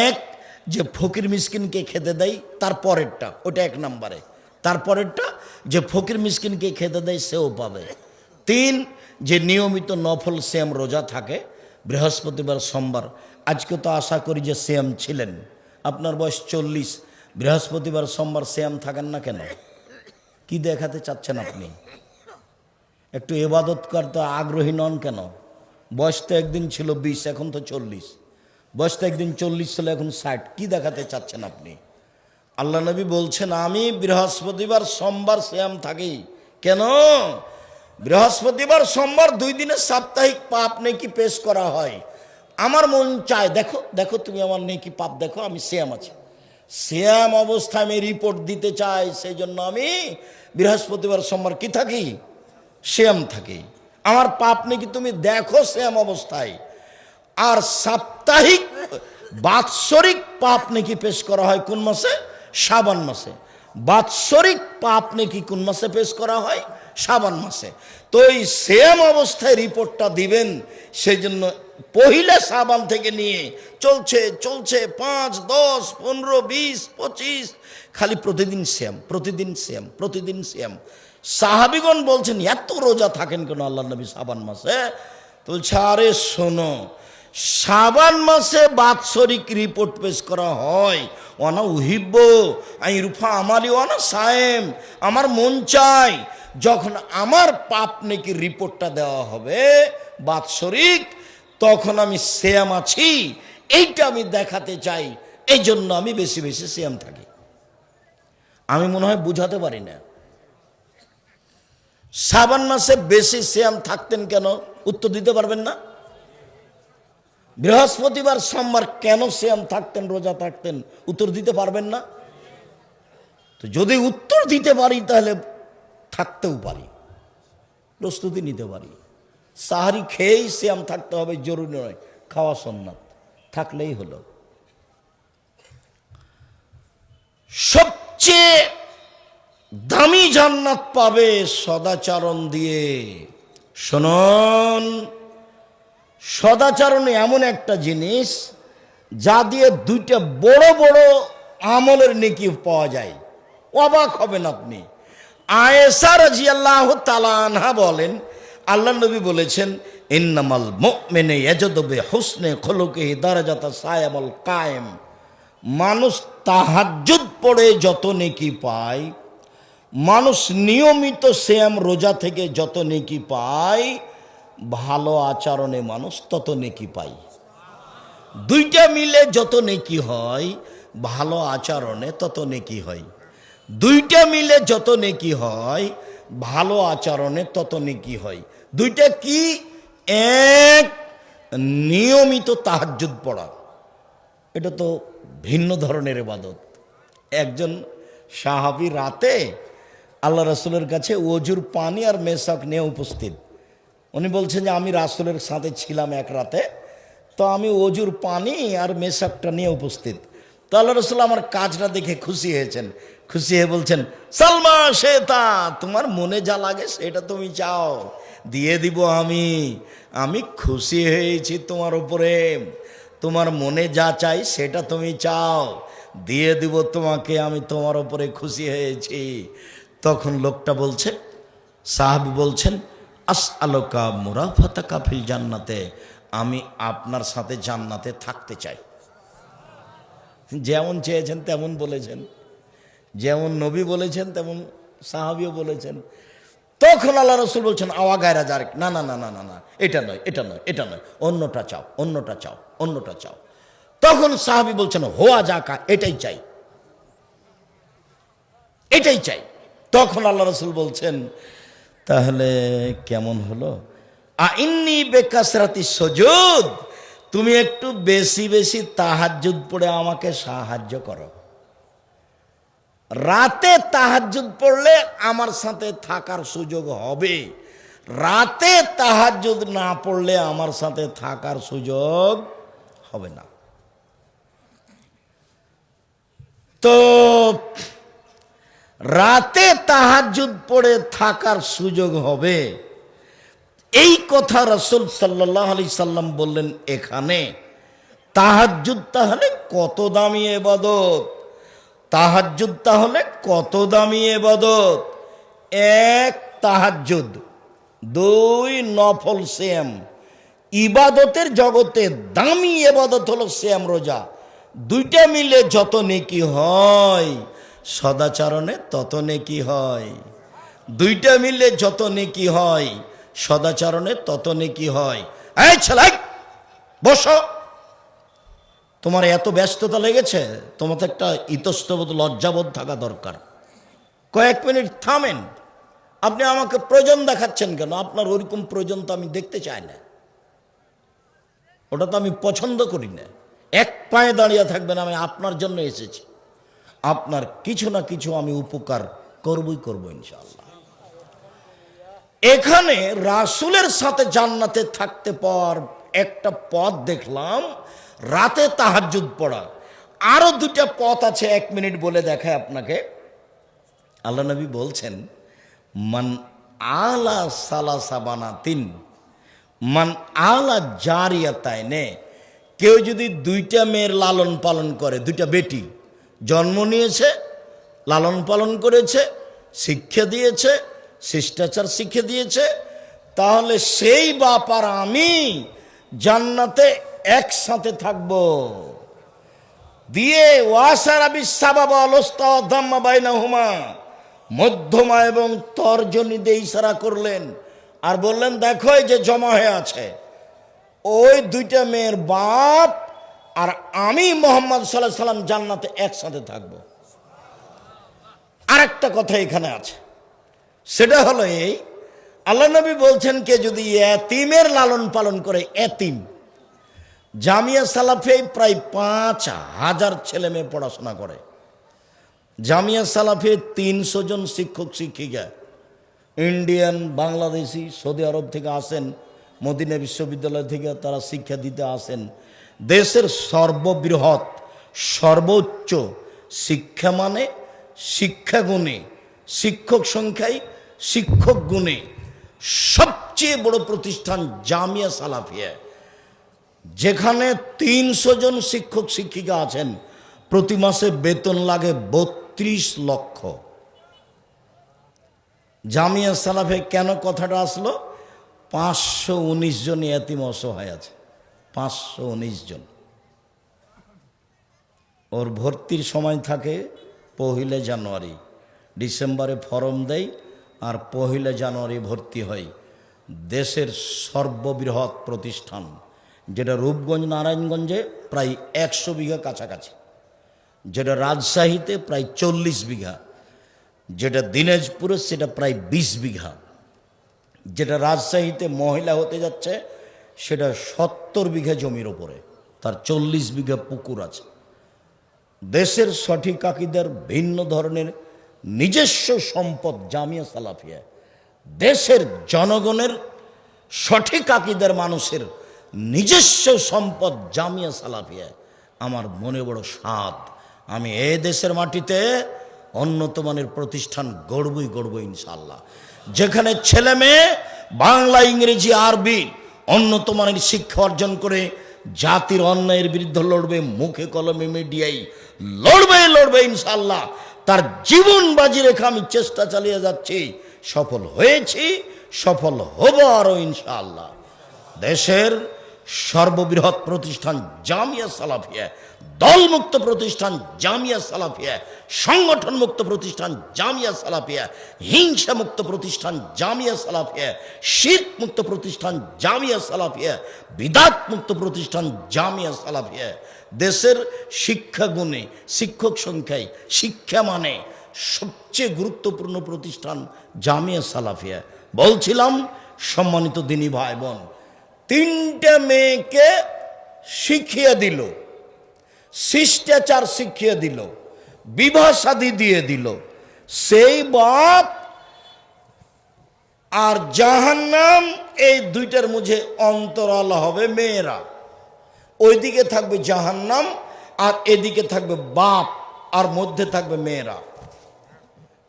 এক, যে ফকির মিসকিনকে খেতে দেয় তার পরেরটা, ওটা 1 নম্বরে। তারপরেরটা যে ফকির মিসকিনকে খেতে দেয় সেও পাবে। 3, যে নিয়মিত নফল সিয়াম রোজা থাকে বৃহস্পতিবার সোমবার। আজকে তো আশা করি যে সিয়াম ছিলেন, আপনার বয়স 40, বৃহস্পতিবার সোমবার সিয়াম থাকেন না কেন? কি দেখাতে চাচ্ছেন আপনি? একটু ইবাদত করতে আগ্রহী নন কেন? বয়স তো একদিন ছিল 20, এখন তো 40। বয়স তো একদিন 40 ছিল, এখন 60। কি দেখাতে চাচ্ছেন আপনি? আল্লাহ নবী বলছেন আমি বৃহস্পতিবার সোমবার সিয়াম থাকি। কেন? বৃহস্পতিবার সোমবার 2 দিনের সাপ্তাহিক পাপ নেকি পেশ করা হয়। আমার মন চায়, দেখো দেখো তুমি আমার নেকি পাপ দেখো, আমি সিয়াম আছি, সিয়াম অবস্থায় আমি রিপোর্ট দিতে চাই, সেই জন্য আমি বৃহস্পতিবার সোমবার কি থাকি? সিয়াম থাকি। আমার পাপ নেকি তুমি দেখো সিয়াম অবস্থায়। আর সাপ্তাহিক বাৎসরিক পাপ নেকি পেশ করা হয় কোন মাসে? শাবান মাসে। বাৎসরিক পাপ নেকি কোন মাসে পেশ করা হয়? শাবান মাসে। তো এই সিয়াম অবস্থায় রিপোর্টটা দিবেন, সেই জন্য পহিলা শাবান থেকে নিয়ে চলছে চলছে 5, 10, 15, 20, 25, খালি প্রতিদিন সিয়াম, প্রতিদিন সিয়াম, প্রতিদিন সিয়াম। সাহাবিগণ বলছেন এত রোজা থাকেন কেন আল্লাহ নবী শাবান মাসে? তো বলছে আরে শোনো, শাবান মাসে বাৎসরিক রিপোর্ট পেশ করা হয়। ওনা উহিব্ব আই রুফা আমালি ওনা সায়েম, আমার মন চাই যখন আমার পাপ নাকি রিপোর্টটা দেওয়া হবে বাৎসরিক, তখন আমি সিয়াম আছি এইটা আমি দেখাতে চাই, এই জন্য আমি বেশি বেশি সিয়াম থাকি। আমি মনে হয় বুঝাতে পারি না। শাবান মাসে বেশি সিয়াম থাকতেন কেন? উত্তর দিতে পারবেন না? বৃহস্পতিবার সোমবার কেন সিয়াম থাকতেন, রোজা থাকতেন? উত্তর দিতে পারবেন না? তো যদি উত্তর দিতে পারি তাহলে থাকতেও পারি, প্রস্তুতি নিতে পারি। সাহারি খেয়েই সিয়াম থাকতে হবে জরুরি নয়, খাওয়া সুন্নাত, থাকলেই হলো। সবচেয়ে দামি জান্নাত পাবে সদাচরণ দিয়ে। শুনুন, সদাচরণ এমন একটা জিনিস যা দিয়ে 2টা বড় বড় আমলের নেকি পাওয়া যায়। অবাক হবেন আপনি। আয়েশা রাদিয়াল্লাহু তাআলা আনহা বলেন, আল্লাহ নবী বলেছেন ইন্নামাল মুমিনু ইয়াজদু বিহুসনি খুলুকিহি দারাজাতা সায়ামুল কায়েম। মানুষ তাহাজ্জুদ পড়ে যত নেকি পায়, মানুষ নিয়মিত সিয়াম রোজা থেকে যত নেকি পায়, ভালো আচরণে মানুষ তত নেকি পায়। 2টা মিলে যত নেকি হয়, ভালো আচরণে তত নেকি হয়। 2টা মিলে যত নেকি হয়, ভালো আচরণে তত নেকি হয়। 2টা কি? এক, নিয়মিত তাহাজ্জুদ পড়া, এটা তো ভিন্ন ধরনের ইবাদত। একজন সাহাবী রাতে আল্লাহ রাসূলের কাছে ওযুর পানি আর মেশক নিয়ে উপস্থিত। উনি বলছেন যে আমি রাসূলের সাথে ছিলাম এক রাতে, তো আমি ওযুর পানি আর মেশকটা নিয়ে উপস্থিত। তো আল্লাহ রাসূল আমার কাজটা দেখে খুশি হয়েছেন। খুশি হয়ে বলছেন সালমা শেতা, তোমার মনে যা লাগে সেটা তুমি চাও, দিয়ে দিব আমি। আমি খুশি হয়েছি তোমার উপরে, তোমার মনে যা চাই সেটা তুমি চাও, দিয়ে দিব তোমাকে, আমি তোমার উপরে খুশি হয়েছি। তখন লোকটা বলছে, সাহাবী বলছেন আসআলুকা মুরাফাতাকা ফিল জান্নাতে, আমি আপনার সাথে জান্নাতে থাকতে চাই। যেমন চেয়েছেন তেমন বলেছেন, যেমন নবী বলেছেন তেমন সাহাবীও বলেছেন। তখন আল্লাহ রাসূল বলছেন আওয়া গায়রা যার, না না না না না না, এটা নয়, এটা নয়, এটা নয়, অন্যটা চাও, অন্যটা চাও, অন্যটা চাও। তখন সাহাবী বলছেন হোয়া যাকা, এটাই চাই, এটাই চাই। তখন আল্লাহ রাসূল বলছেন তাহলে কেমন হলো? আইন্নী বেকাসরাতি সুজুদ, তুমি একটু বেশি বেশি তাহাজ্জুদ পড়ে আমাকে সাহায্য করো। রাতে তাহাজ্জুদ পড়লে আমার সাথে থাকার সুযোগ হবে, রাতে তাহাজ্জুদ না পড়লে আমার সাথে থাকার সুযোগ হবে না। তো রাতে তাহাজ্জুদ পড়ে থাকার সুযোগ হবে, এই কথা রাসূল সাল্লাল্লাহু আলাইহি সাল্লাম বললেন। এখানে তাহাজ্জুদ তাহলে কত দামি ইবাদত, তাহাজ্জুদ তাহলে কত দামি ইবাদত। এক তাহাজ্জুদ, দুই নফল সিয়াম। ইবাদতের জগতে দামি ইবাদত হলো সিয়াম রোজা। দুইটা মিলে যত নেকি হয়, সদাচরণে তত নেকি হয়। দুইটা মিলে যত নেকি হয়, সদাচরণে তত নেকি হয়। এই ছেলে বসো, তোমার এত ব্যস্ততা লেগেছে, তোমার তো একটা ইতস্তবোধ লজ্জাবোধ থাকা দরকার। কয়েক মিনিট থামেন। আপনি আমাকে প্রয়োজন দেখাচ্ছেন কেন? আপনার ওরকম প্রয়োজন তো আমি দেখতে চাই না, ওটা তো আমি পছন্দ করি না। এক পায়ে দাঁড়িয়ে থাকবেন, আমি আপনার জন্য এসেছি, আপনার কিছু না কিছু আমি উপকার করবই করবো ইনশাআল্লাহ। এখানে রাসূলের সাথে জান্নাতে থাকতে পাওয়ার একটা পথ দেখলাম, রাতে তাহাজ্জুদ পড়া। আরো দুটা পথ আছে, 1 মিনিট বলে দেখায় আপনাকে। আল্লাহ নবী বলছেন, মান আলা সালাসা বানাতিন, মান আলা জারিয়াতাইনে, কেউ যদি দুইটা মেয়ের লালন পালন করে, দুইটা বেটি জন্ম নিয়েছে, লালন পালন করেছে, শিক্ষা দিয়েছে, শিষ্টাচার শিখে দিয়েছে, তাহলে সেই বাপ আর আমি জান্নাতে একসাথে থাকব। দিয়ে ওয়াসারাবি সাবাবা আলস্তা দাম্মা বাইনাহুমা, মধ্যমা এবং তর্জনী দিয়ে ইশারা করলেন আর বললেন, দেখো এই যে জমা হয়ে আছে, ওই দুইটা মেয়ের বাপ আর আমি মুহাম্মদ সাল্লাল্লাহু আলাইহি সাল্লাম জান্নাতে একসাথে থাকব। আরেকটা কথা এখানে আছে, সেটা হলো এই, আল্লাহ নবী বলছেন, কে যদি এতিমের লালন পালন করে, এতিম, জামিয়া সালাফে প্রায় 5000 ছেলে মেয়ে পড়াশোনা করে। জামিয়া সালাফে 300 জন শিক্ষক শিক্ষিকা, ইন্ডিয়ান, বাংলাদেশি, সৌদি আরব থেকে আসেন, মদিনা বিশ্ববিদ্যালয় থেকে তারা শিক্ষা দিতে আসেন। দেশের সর্ববৃহৎ সর্বোচ্চ শিক্ষা মানে শিক্ষা গুণে, শিক্ষক সংখ্যায়, শিক্ষক গুণে সবচেয়ে বড় প্রতিষ্ঠান জামিয়া সালাফিয়া, যেখানে 300 জন শিক্ষক শিক্ষিকা আছেন, প্রতি মাসে বেতন লাগে 32 লক্ষ। জামিয়া সালাফে কেন কথাটা আসলো? 519 জন এতিম অসহায় আছে, 519 জন। ওর ভর্তির সময় থাকে 1 জানুয়ারি, ডিসেম্বরে ফর্ম দেয় আর 1 জানুয়ারি ভর্তি হয়। দেশের সর্ববৃহৎ প্রতিষ্ঠান, যেটা রূপগঞ্জ নারায়ণগঞ্জে প্রায় 100 বিঘা কাছাকাছি, যেটা রাজশাহীতে প্রায় 40 বিঘা, যেটা দিনাজপুরে সেটা প্রায় 20 বিঘা, যেটা রাজশাহীতে মহিলা হতে যাচ্ছে সেটা 70 বিঘা জমির ওপরে, তার 40 বিঘা পুকুর আছে। দেশের সঠিক আকীদার ভিন্ন ধরনের নিজস্ব সম্পদ জামিয়া সালাফিয়া, দেশের জনগণের সঠিক আকীদার মানুষের নিজস্ব সম্পদ জামিয়া সালাফিয়া। আমার মনে বড় স্বাদ, আমি এই দেশের মাটিতে উন্নত মানের প্রতিষ্ঠান গড়বই গড়ব ইনশাআল্লাহ, যেখানে ছেলে মেয়ে বাংলা, ইংরেজি, আরবি উন্নত মানের শিক্ষা অর্জন করে জাতির অন্যায়ের বিরুদ্ধে লড়বে, মুখে কলমে মিডিয়ায় লড়বে ইনশাআল্লাহ। তার জীবন বাজি রেখে আমি চেষ্টা চালিয়ে যাচ্ছি, সফল হয়েছি, সফল হব আরও ইনশাআল্লাহ। দেশের সর্ববৃহৎ প্রতিষ্ঠান জামিয়া সালাফিয়া, দলমুক্ত প্রতিষ্ঠান জামিয়া সালাফিয়া, সংগঠন মুক্ত প্রতিষ্ঠান জামিয়া সালাফিয়া, হিংসা মুক্ত প্রতিষ্ঠান জামিয়া সালাফিয়া, শিরক মুক্ত প্রতিষ্ঠান জামিয়া সালাফিয়া, বিদাত মুক্ত প্রতিষ্ঠান জামিয়া সালাফিয়া। দেশের শিক্ষা গুণে, শিক্ষক সংখ্যায়, শিক্ষা মানে সবচেয়ে গুরুত্বপূর্ণ প্রতিষ্ঠান জামিয়া সালাফিয়া। বলছিলাম, সম্মানিত দিনী ভাই বোন, 3টে মেয়েকে শিখিয়ে দিল, শিষ্টাচার শিখিয়ে দিল, বিবাহ শাদী দিয়ে দিল। সেই বাপ আর জাহান্নাম, এই দুইটার মধ্যে অন্তরাল হবে মেয়েরা। ওইদিকে থাকবে জাহান্নাম আর এদিকে থাকবে বাপ, আর মধ্যে থাকবে মেয়েরা।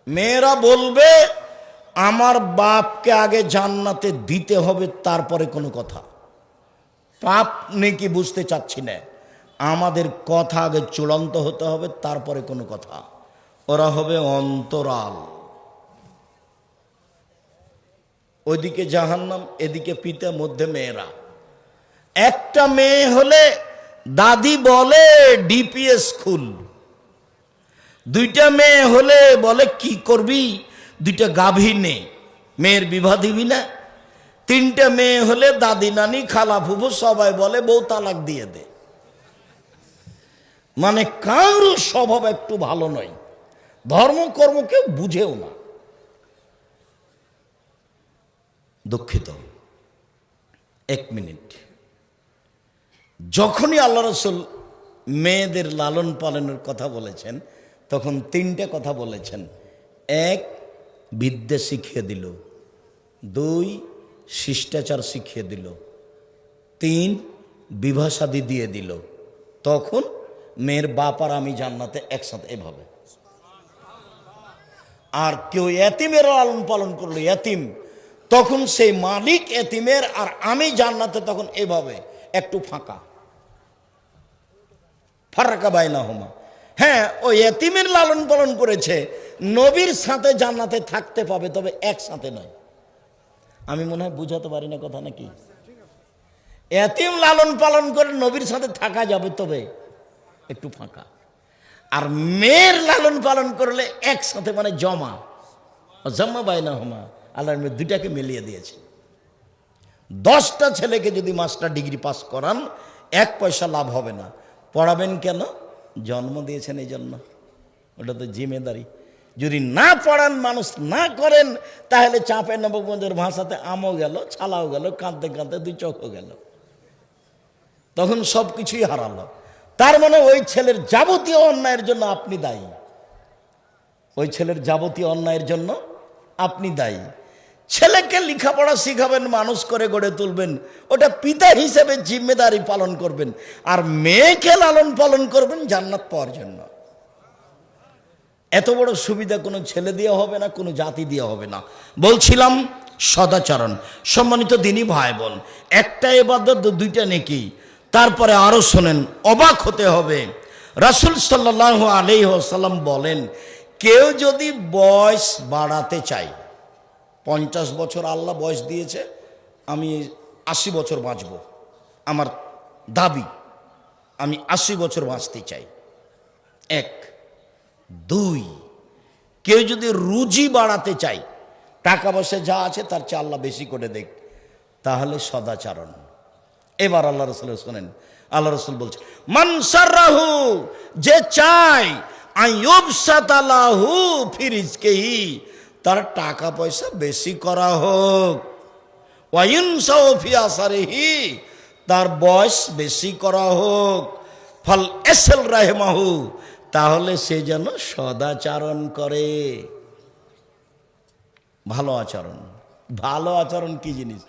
মেয়েরা বলবে, আমার বাপকে আগে জান্নাতে দিতে হবে, তারপরে কোনো কথা। পাপ নেকি বুঝতে চাচ্ছি না, আমাদের কথা আগে চূড়ান্ত হতে হবে, তারপরে কোনো কথা। ওরা হবে অন্তরাল, ওইদিকে জাহান্নাম, এদিকে পিতা, মধ্যে মেয়েরা। একটা মেয়ে হলে দাদি বলে ডিপিএস খুল, দুইটা মেয়ে হলে বলে কি করবি, দুইটা গাভী নে, মেয়ের বিবাহ দিবি না। তিনটা মেয়ে হলে দাদি নানি খালা ফুফু সবাই বলে বউ তালাক দিয়ে দে। মানে কারো স্বভাব একটু ভালো নয়, ধর্মকর্ম কেউ বুঝেও না। দুঃখিত, 1 মিনিট। যখনই আল্লাহ রাসূল মেয়েদের লালন পালনের কথা বলেছেন, তখন 3টে কথা বলেছেন। 1, বিদ্যা শিখিয়ে দিল। 2, শিষ্টাচার শিখিয়ে দিল। 3, বিবাহ শাদী দিয়ে দিল। তখন মেয়ের বাপ আর আমি জান্নাতে একসাথে, এভাবে। আর কেউ এতিমের লালন পালন করলো, এতিম, তখন সেই মালিক এতিমের আর আমি জান্নাতে, তখন এভাবে একটু ফাঁকা, ফারাকা বাইনাহুমা। হ্যাঁ, ওই এতিমের লালন পালন করেছে, নবীর সাথে জান্নাতে থাকতে পাবে, তবে একসাথে নয়। আমি মনে হয় বুঝাতে পারি না কথা নাকি? এতিম লালন পালন করে নবীর সাথে থাকা যাবে, তবে একটু ফাঁকা। আর মেয়ের লালন পালন করলে একসাথে, মানে জমা, জমা বাইনাহুমা। আল্লাহর মেয়ে দুটাকে মিলিয়ে দিয়েছে। 10টা ছেলেকে যদি মাস্টার ডিগ্রি পাস করান, 1 পয়সা লাভ হবে না। পড়াবেন কেন? জন্ম দিয়েছেন এই জন্য, ওটা তো জিম্মেদারি। যদি না পড়ান, মানুষ না করেন, তাহলে চাপের নবগঞ্জের ভাষাতে আমও গেল, ছালাও গেল, কাঁদতে কাঁদতে 2 চোখও গেল, তখন সব কিছুই হারালো। তার মানে ওই ছেলের যাবতীয় অন্যায়ের জন্য আপনি দায়ী, ওই ছেলের যাবতীয় অন্যায়ের জন্য আপনি দায়ী। ছেলেকে লেখাপড়া শিখাবেন, মানুষ করে গড়ে তুলবেন, ওটা পিতা হিসেবে জিম্মেদারি পালন করবেন। আর মেয়েকে লালন পালন করবেন জান্নাত পাওয়ার জন্য। এত বড় সুবিধা কোনো ছেলে দিয়ে হবে না, কোনো জাতি দিয়ে হবে না। বলছিলাম সদাচরণ। সম্মানিত দিনী ভাই বোন, একটা ইবাদত, 2টা নেকি। তারপরে আরো শোনেন, অবাক হতে হবে। রাসূল সাল্লাল্লাহু আলাইহি ওয়াসাল্লাম বলেন, কেউ যদি বয়স বাড়াতে চায়, 50 বছর আল্লাহ বয়স দিয়েছে, আমি 80 বছর বাঁচব, আমার দাবি, আমি 80 বছর বাঁচতে চাই। 1, 2, কেউ যদি রুজি বাড়াতে চায়, টাকা পয়সা যা আছে তার চেয়ে আল্লাহ বেশি করে দেখ, তাহলে সদাচরণ। এবার আল্লাহ রাসূল শোনেন, আল্লাহ রাসূল বলছে, মান সাররাহু, যে চায়, আইয়ুবসাতা লাহু ফি রিজকিহি, তার টাকা পয়সা বেশি করা হোক, ওয়ায়ুনসাউ ফি আসারিহি, তার বয়স বেশি করা হোক, ফাল এসল রাহমাহু, তাহলে সে যেন সদাচরণ করে। ভালো আচরণ, ভালো আচরণ কি জিনিস?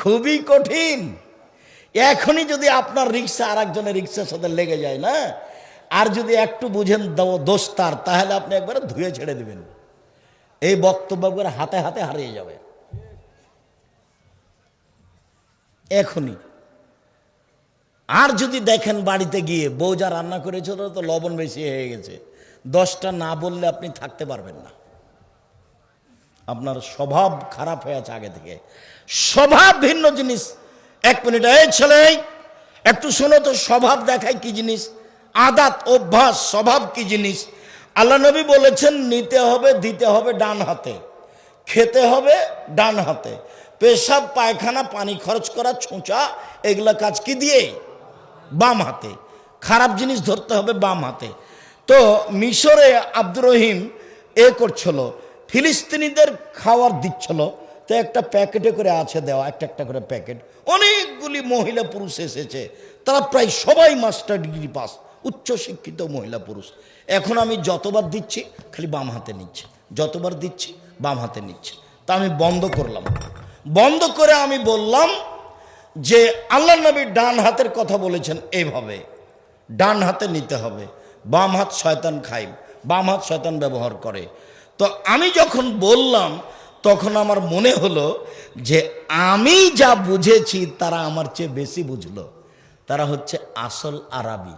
খুবই কঠিন। এখনই যদি আপনার রিক্সা আর একজনের রিক্সার সাথে লেগে যায় না, আর যদি একটু বুঝেন দোষ তার, তাহলে আপনি একবারে ধুয়ে ছেড়ে দেবেন। এই বক্তব্য করে হাতে হাতে হারিয়ে যাবে এখনই। আর যদি দেখেন বাড়িতে গিয়ে বউ যা রান্না করেছে তো লবণ বেশি হয়ে গেছে, 10টা না বললে আপনি থাকতে পারবেন না। আপনার স্বভাব খারাপ হয়ে আছে আগে থেকে। স্বভাব ভিন্ন জিনিস। 1 মিনিট, এই ছেলে একটু শোনো তো, স্বভাব দেখায় কি জিনিস, আদাত অভ্যাস, স্বভাব কি জিনিস। আল্লাহ নবী বলেছেন, নিতে হবে দিতে হবে ডান হাতে, খেতে হবে ডান হাতে, পেশাব পায়খানা পানি খরচ করা ছোঁচা এগুলা কাজ কি দিয়ে? বাম হাতে। খারাপ জিনিস ধরতে হবে বাম হাতে। তো মিশরে আব্দুর রহিম করছিল, ফিলিস্তিনিদের খাওয়ার দিচ্ছিল, তো একটা প্যাকেটে করে আছে দেওয়া, একটা করে প্যাকেট, অনেকগুলি মহিলা পুরুষ এসেছে, তারা প্রায় সবাই মাস্টার ডিগ্রি পাস, উচ্চশিক্ষিত মহিলা পুরুষ। এখন আমি যতবার দিচ্ছি খালি বাম হাতে নিচ্ছে, যতবার দিচ্ছি বাম হাতে নিচ্ছে। তা আমি বন্ধ করলাম, বন্ধ করে আমি বললাম যে আল্লাহ নবী ডান হাতের কথা বলেছেন, এইভাবে ডান হাতে নিতে হবে, বাম হাত শয়তান খায়, বাম হাত শয়তান ব্যবহার করে। তো আমি যখন বললাম, তখন আমার মনে হলো যে আমি যা বুঝেছি তারা আমার চেয়ে বেশি বুঝলো, তারা হচ্ছে আসল আরবি।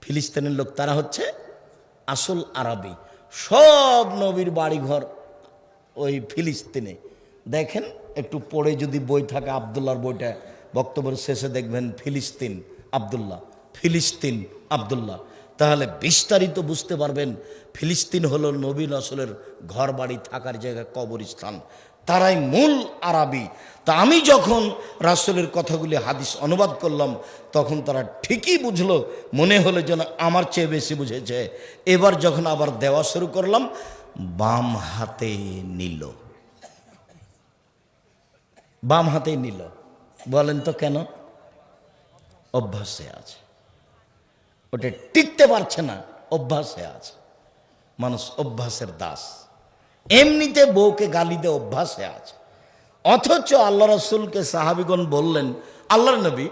ফিলিস্তিনের লোক, তারা হচ্ছে আসল আরবি। সব নবীর বাড়িঘর ওই ফিলিস্তিনে। দেখেন একটু পড়ে যদি বই থাকে, আবদুল্লাহর বইটা, বক্তব্যের শেষে দেখবেন ফিলিস্তিন আবদুল্লাহ, ফিলিস্তিন আবদুল্লাহ, তাহলে বিস্তারিত বুঝতে পারবেন ফিলিস্তিন হলো নবী রাসূলের ঘর বাড়ি, থাকার জায়গা, কবরস্থান। তারাই মূল আরবি। তা আমি যখন রাসূলের কথাগুলি হাদিস অনুবাদ করলাম, তখন তারা ঠিকই বুঝলো, মনে হলো যেন আমার চেয়ে বেশি বুঝেছে। এবার যখন আবার দেওয়া শুরু করলাম, বাম হাতে নিল, বাম হাতে নিল। বলেন তো কেন? অভ্যাসে আছে, ওটা টিকতে পারছে না, অভ্যাসে আছে। মানুষ অভ্যাসের দাস। এমনিতে বউকে গালি দিয়ে অভ্যাসে আছে, অথচ আল্লাহ রাসূলকে সাহাবীগণ বললেন, আল্লাহর নবী,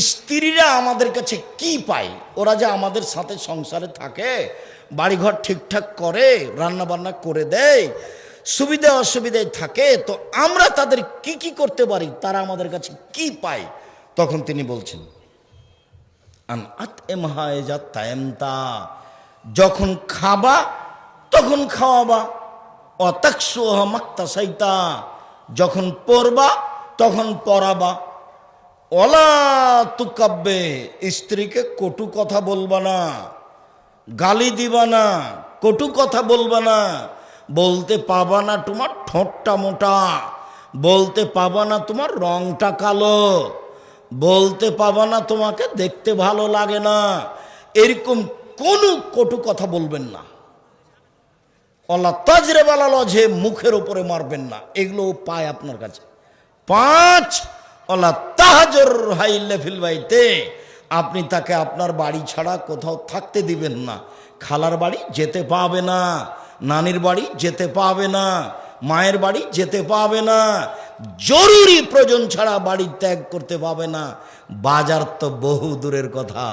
স্ত্রীরা আমাদের কাছে কি পায়? ওরা যে আমাদের সাথে সংসারে থাকে, বাড়িঘর ঠিকঠাক করে, রান্না বান্না করে দেয়, সুবিধা অসুবিধায় থাকে, তো আমরা তাদের কি কি করতে পারি? তারা আমাদের কাছে কি পায়? তখন তিনি বলছেন, আন আতএমহা ইযা তায়ামতা, যখন খাবা তখন খাওয়াবা, অতাকসুহা মাক্তাসাইতা, যখন পরবা তখন পরাবা, ওলা তুকাব্বে, স্ত্রীকে কটু কথা বলবা না, গালি দিবা না, কটু কথা বলবা না। বলতে পাবা না তোমার ঠোঁটটা মোটা, বলতে পাবা না তোমার রংটা কালো, বলতে পাবা না তোমাকে দেখতে ভালো লাগে না, এরকম কোনো কটু কথা বলবেন না। অলা তাজরে বালাল, যে মুখের উপরে মারবেন না, এগুলো পায় আপনার কাছে। 5, অলা তাহাজর হাইলে ফিল বাইতে, আপনি তাকে আপনার বাড়ি ছাড়া কোথাও থাকতে দিবেন না। খালার বাড়ি যেতে পাবে না, নানির বাড়ি যেতে পাবে না, মায়ের বাড়ি যেতে পাবে না, জরুরি প্রয়োজন ছাড়া বাড়ি ত্যাগ করতে পাবে না। বাজার তো বহু দূরের কথা,